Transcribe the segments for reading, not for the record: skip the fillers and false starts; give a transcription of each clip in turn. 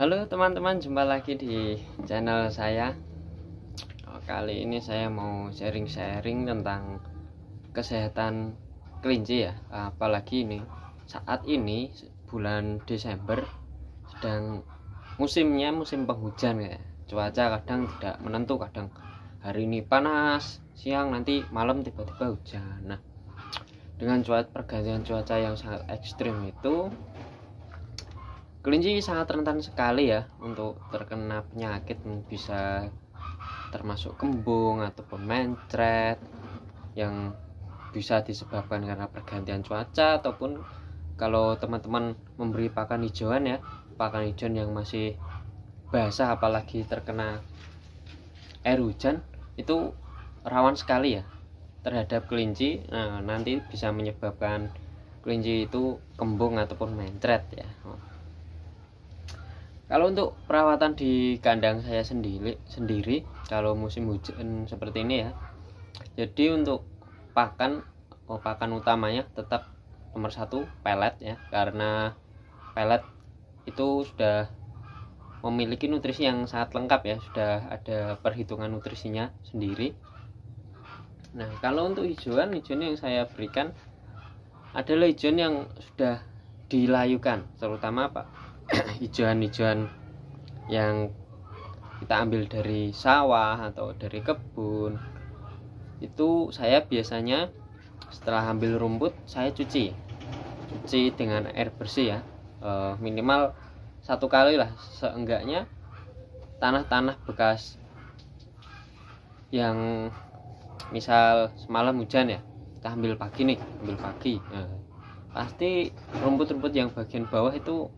Halo teman-teman, jumpa lagi di channel saya. Kali ini saya mau sharing-sharing tentang kesehatan kelinci ya. Apalagi ini saat ini bulan Desember sedang musimnya musim penghujan ya. Cuaca kadang tidak menentu, kadang hari ini panas, siang nanti malam tiba-tiba hujan. Nah, dengan pergantian cuaca yang sangat ekstrim itu, kelinci sangat rentan sekali ya untuk terkena penyakit, bisa termasuk kembung ataupun mencret yang bisa disebabkan karena pergantian cuaca, ataupun kalau teman-teman memberi pakan hijauan ya, pakan hijauan yang masih basah apalagi terkena air hujan, itu rawan sekali ya terhadap kelinci. Nah, nanti bisa menyebabkan kelinci itu kembung ataupun mencret ya. Kalau untuk perawatan di kandang saya sendiri kalau musim hujan seperti ini ya, jadi untuk pakan utamanya tetap nomor satu pelet ya, karena pelet itu sudah memiliki nutrisi yang sangat lengkap ya, sudah ada perhitungan nutrisinya sendiri. Nah, kalau untuk hijauan yang saya berikan adalah hijauan yang sudah dilayukan, terutama hijauan yang kita ambil dari sawah atau dari kebun. Itu saya biasanya setelah ambil rumput saya cuci dengan air bersih ya, minimal 1 kali lah, seenggaknya tanah-tanah bekas yang misal semalam hujan ya, kita ambil pagi. Nah, pasti rumput-rumput yang bagian bawah itu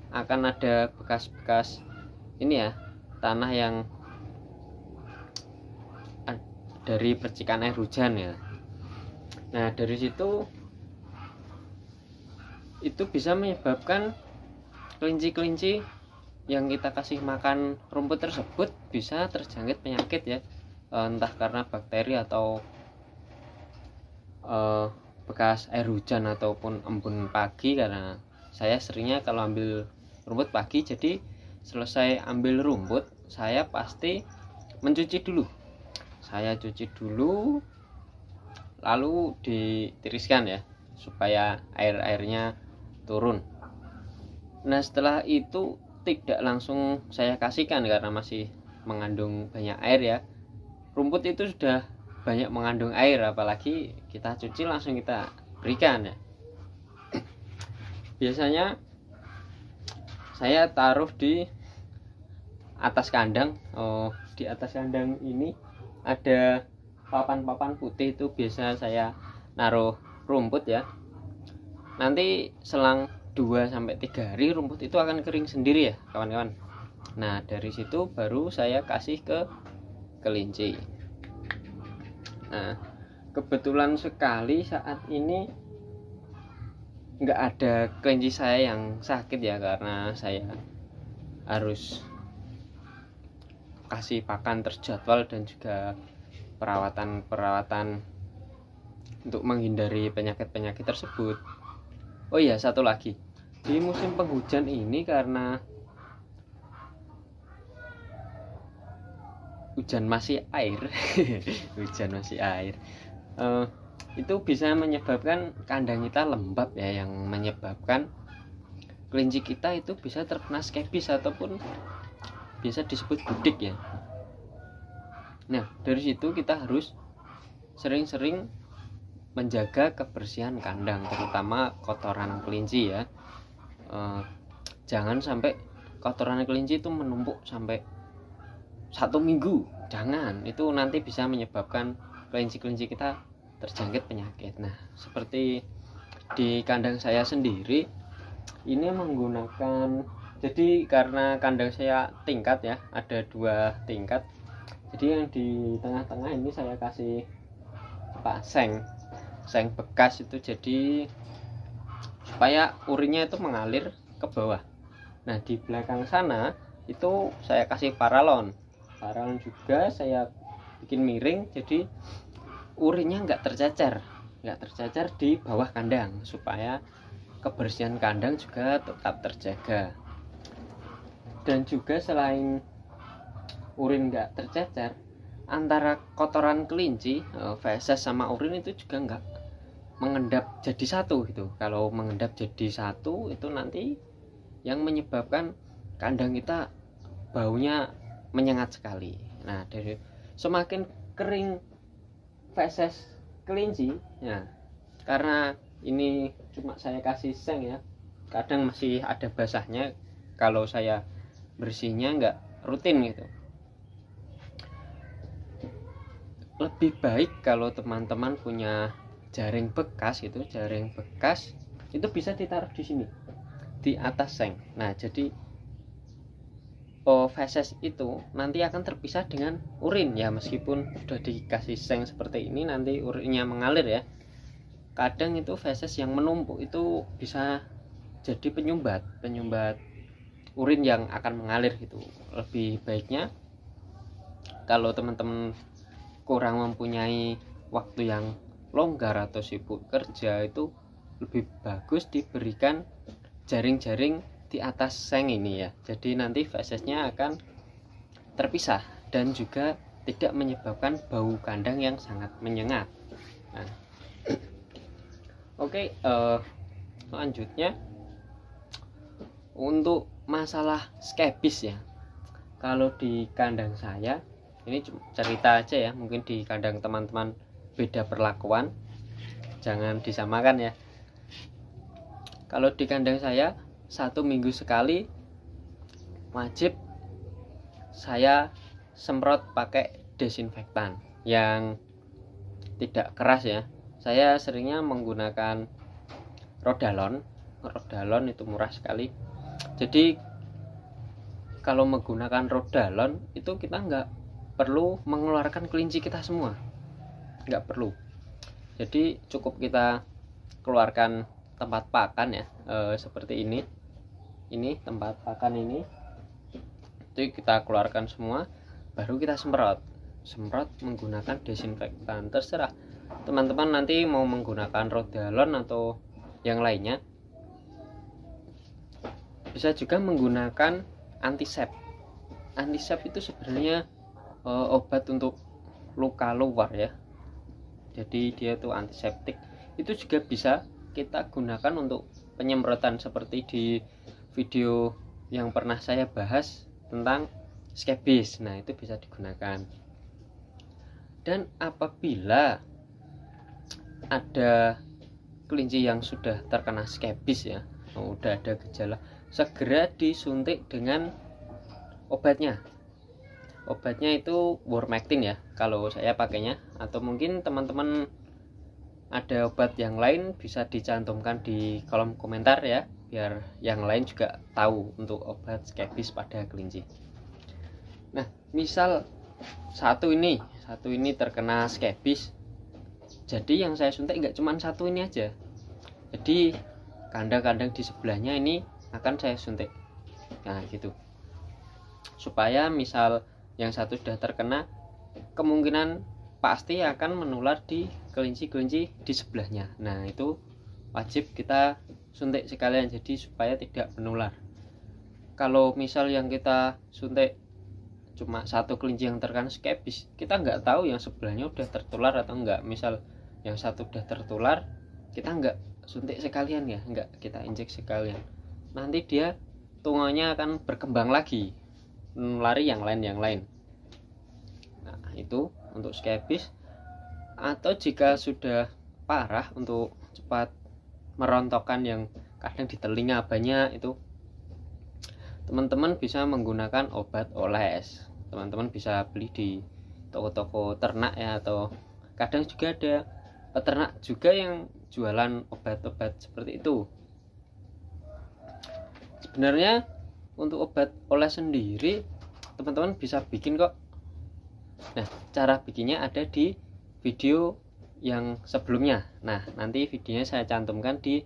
akan ada bekas-bekas ini ya, tanah yang dari percikan air hujan ya. Nah, dari situ itu bisa menyebabkan kelinci-kelinci yang kita kasih makan rumput tersebut bisa terjangkit penyakit ya, entah karena bakteri atau bekas air hujan ataupun embun pagi. Karena saya seringnya kalau ambil rumput pagi, jadi selesai ambil rumput saya pasti mencuci dulu. Saya cuci dulu lalu ditiriskan ya, supaya airnya turun. Nah, setelah itu tidak langsung saya kasihkan karena masih mengandung banyak air ya. Rumput itu sudah banyak mengandung air, apalagi kita cuci langsung kita berikan ya. Biasanya saya taruh di atas kandang. Di atas kandang ini ada papan-papan putih, itu biasa saya naruh rumput ya. Nanti selang 2-3 hari rumput itu akan kering sendiri ya kawan-kawan. Nah, dari situ baru saya kasih ke kelinci. Nah, kebetulan sekali saat ini nggak ada kelinci saya yang sakit ya, karena saya harus kasih pakan terjadwal dan juga perawatan untuk menghindari penyakit-penyakit tersebut. Oh iya, satu lagi, di musim penghujan ini karena hujan masih air itu bisa menyebabkan kandang kita lembab ya, yang menyebabkan kelinci kita itu bisa terkena skebis ataupun bisa disebut budik ya. Nah, dari situ kita harus sering-sering menjaga kebersihan kandang, terutama kotoran kelinci ya. Jangan sampai kotoran kelinci itu menumpuk sampai 1 minggu, jangan. Itu nanti bisa menyebabkan kelinci-kelinci kita terjangkit penyakit. Nah, seperti di kandang saya sendiri ini menggunakan, jadi karena kandang saya tingkat ya, ada 2 tingkat. Jadi yang di tengah-tengah ini saya kasih seng bekas itu, jadi supaya urinnya itu mengalir ke bawah. Nah, di belakang sana itu saya kasih paralon juga, saya bikin miring, jadi urinnya nggak tercecer di bawah kandang, supaya kebersihan kandang juga tetap terjaga. Dan juga selain urin nggak tercecer, antara kotoran kelinci, feses sama urin itu juga nggak mengendap jadi satu gitu. Kalau mengendap jadi satu itu nanti yang menyebabkan kandang kita baunya menyengat sekali. Nah, dari semakin kering feses kelinci, ya, karena ini cuma saya kasih seng ya, kadang masih ada basahnya kalau saya bersihnya nggak rutin gitu. Lebih baik kalau teman-teman punya jaring bekas itu bisa ditaruh di sini di atas seng. Nah, jadi feses itu nanti akan terpisah dengan urin ya, meskipun sudah dikasih seng seperti ini nanti urinnya mengalir ya. Kadang itu feses yang menumpuk itu bisa jadi penyumbat urin yang akan mengalir gitu. Lebih baiknya kalau teman-teman kurang mempunyai waktu yang longgar atau sibuk kerja, itu lebih bagus diberikan jaring-jaring di atas seng ini ya. Jadi nanti fesesnya akan terpisah dan juga tidak menyebabkan bau kandang yang sangat menyengat. Nah, oke, selanjutnya untuk masalah skebis ya. Kalau di kandang saya, ini cerita aja ya, mungkin di kandang teman-teman beda perlakuan, jangan disamakan ya. Kalau di kandang saya 1 minggu sekali wajib saya semprot pakai desinfektan yang tidak keras ya. Saya seringnya menggunakan Rodalon itu murah sekali. Jadi kalau menggunakan Rodalon itu kita nggak perlu mengeluarkan kelinci kita semua, nggak perlu. Jadi cukup kita keluarkan tempat pakan ya, seperti ini tempat pakan ini, itu kita keluarkan semua, baru kita semprot menggunakan desinfektan. Terserah teman-teman nanti mau menggunakan Rodalon atau yang lainnya. Bisa juga menggunakan antisep itu sebenarnya obat untuk luka luar ya, jadi dia itu antiseptik. Itu juga bisa kita gunakan untuk penyemprotan seperti di video yang pernah saya bahas tentang skebis. Nah, itu bisa digunakan. Dan apabila ada kelinci yang sudah terkena skebis ya, udah ada gejala, segera disuntik dengan obatnya itu Wormectin ya kalau saya pakainya, atau mungkin teman-teman ada obat yang lain bisa dicantumkan di kolom komentar ya, biar yang lain juga tahu untuk obat skebis pada kelinci. Nah, misal satu ini terkena skebis, jadi yang saya suntik nggak cuma satu ini aja, jadi kandang-kandang di sebelahnya ini akan saya suntik. Nah gitu, supaya misal yang satu sudah terkena, kemungkinan pasti akan menular di kelinci-kelinci di sebelahnya. Nah itu wajib kita suntik sekalian, jadi supaya tidak menular. Kalau misal yang kita suntik cuma satu kelinci yang terkena skebis, kita nggak tahu yang sebelahnya udah tertular atau enggak. Misal yang satu udah tertular, kita nggak suntik sekalian ya, nggak kita injek sekalian, nanti dia tunganya akan berkembang lagi, lari yang lain. Nah itu untuk skebis. Atau jika sudah parah, untuk cepat merontokkan yang kadang di telinga banyak, itu teman-teman bisa menggunakan obat oles. Teman-teman bisa beli di toko-toko ternak ya, atau kadang juga ada peternak juga yang jualan obat-obat seperti itu. Sebenarnya untuk obat oles sendiri teman-teman bisa bikin kok. Nah, cara bikinnya ada di video yang sebelumnya. Nah, nanti videonya saya cantumkan di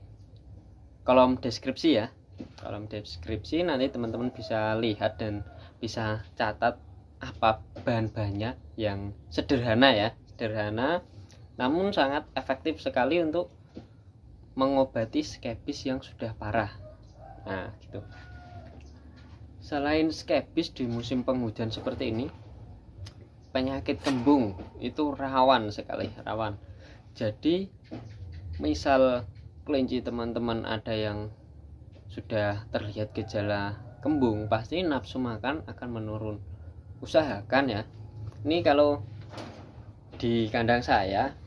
kolom deskripsi ya. Kolom deskripsi nanti teman-teman bisa lihat dan bisa catat apa bahan-bahannya yang sederhana ya. Sederhana namun sangat efektif sekali untuk mengobati skebis yang sudah parah. Nah, gitu. Selain skepis di musim penghujan seperti ini, penyakit kembung itu rawan sekali, rawan. Jadi misal kelinci teman-teman ada yang sudah terlihat gejala kembung, pasti nafsu makan akan menurun. Usahakan ya, ini kalau di kandang saya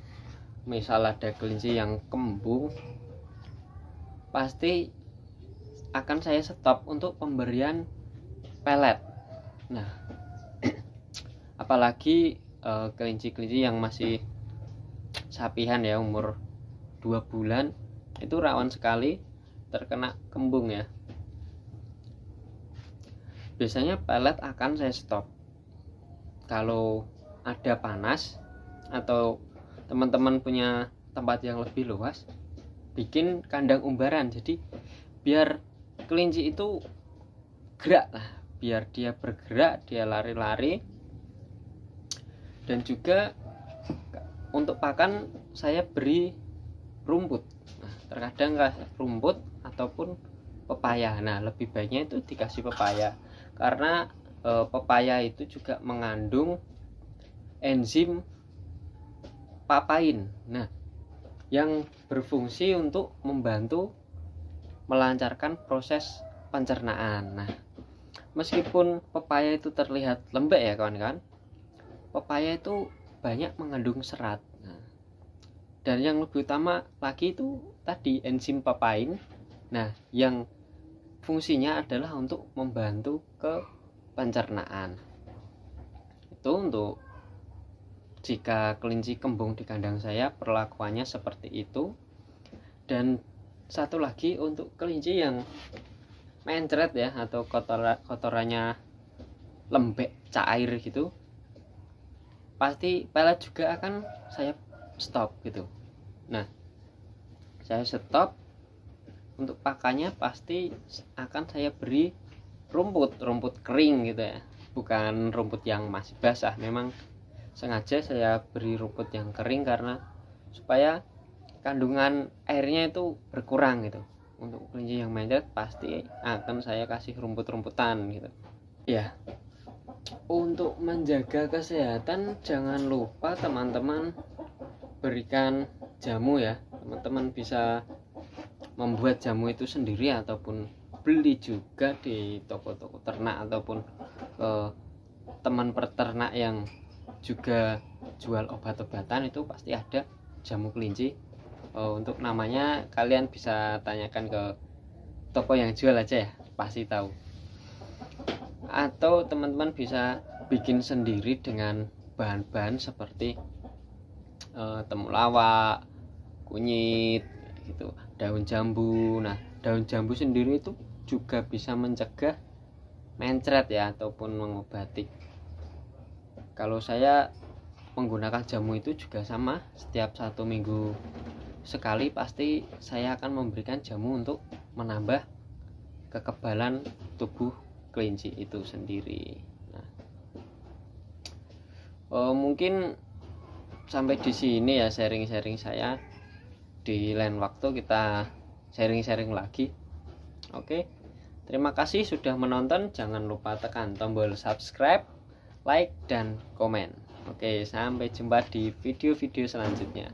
misal ada kelinci yang kembung, pasti akan saya stop untuk pemberian pelet. Nah, apalagi kelinci-kelinci yang masih sapihan ya, umur 2 bulan, itu rawan sekali terkena kembung ya. Biasanya pelet akan saya stop kalau ada panas atau teman-teman punya tempat yang lebih luas, bikin kandang umbaran. Jadi biar kelinci itu gerak lah, biar dia bergerak, dia lari-lari. Dan juga untuk pakan saya beri rumput. Nah, terkadang rumput ataupun pepaya. Nah, lebih baiknya itu dikasih pepaya, karena pepaya itu juga mengandung enzim papain. Nah, yang berfungsi untuk membantu melancarkan proses pencernaan. Nah, meskipun pepaya itu terlihat lembek ya kawan-kawan, pepaya itu banyak mengandung serat. Nah, dan yang lebih utama lagi itu tadi enzim papain. Nah, yang fungsinya adalah untuk membantu ke pencernaan. Itu untuk jika kelinci kembung di kandang saya, perlakuannya seperti itu. Dan satu lagi untuk kelinci yang mencret ya, atau kotorannya lembek cair gitu, pasti pelet juga akan saya stop gitu. Nah, saya stop. Untuk pakannya pasti akan saya beri rumput kering gitu ya, bukan rumput yang masih basah. Memang sengaja saya beri rumput yang kering karena supaya kandungan airnya itu berkurang gitu. Untuk kelinci yang mencret pasti akan saya kasih rumput-rumputan gitu ya. Untuk menjaga kesehatan, jangan lupa teman-teman berikan jamu ya. Teman-teman bisa membuat jamu itu sendiri ataupun beli juga di toko-toko ternak ataupun teman peternak yang juga jual obat-obatan, itu pasti ada jamu kelinci. Untuk namanya kalian bisa tanyakan ke toko yang jual aja ya, pasti tahu. Atau teman-teman bisa bikin sendiri dengan bahan-bahan seperti temulawak, kunyit gitu, daun jambu. Nah, daun jambu sendiri itu juga bisa mencegah mencret ya, ataupun mengobati. Kalau saya menggunakan jamu itu juga sama, setiap 1 minggu sekali pasti saya akan memberikan jamu untuk menambah kekebalan tubuh kelinci itu sendiri. Nah, mungkin sampai di sini ya sharing-sharing saya. Di lain waktu kita sharing-sharing lagi. Oke, terima kasih sudah menonton. Jangan lupa tekan tombol subscribe, like, dan komen. Oke, sampai jumpa di video-video selanjutnya.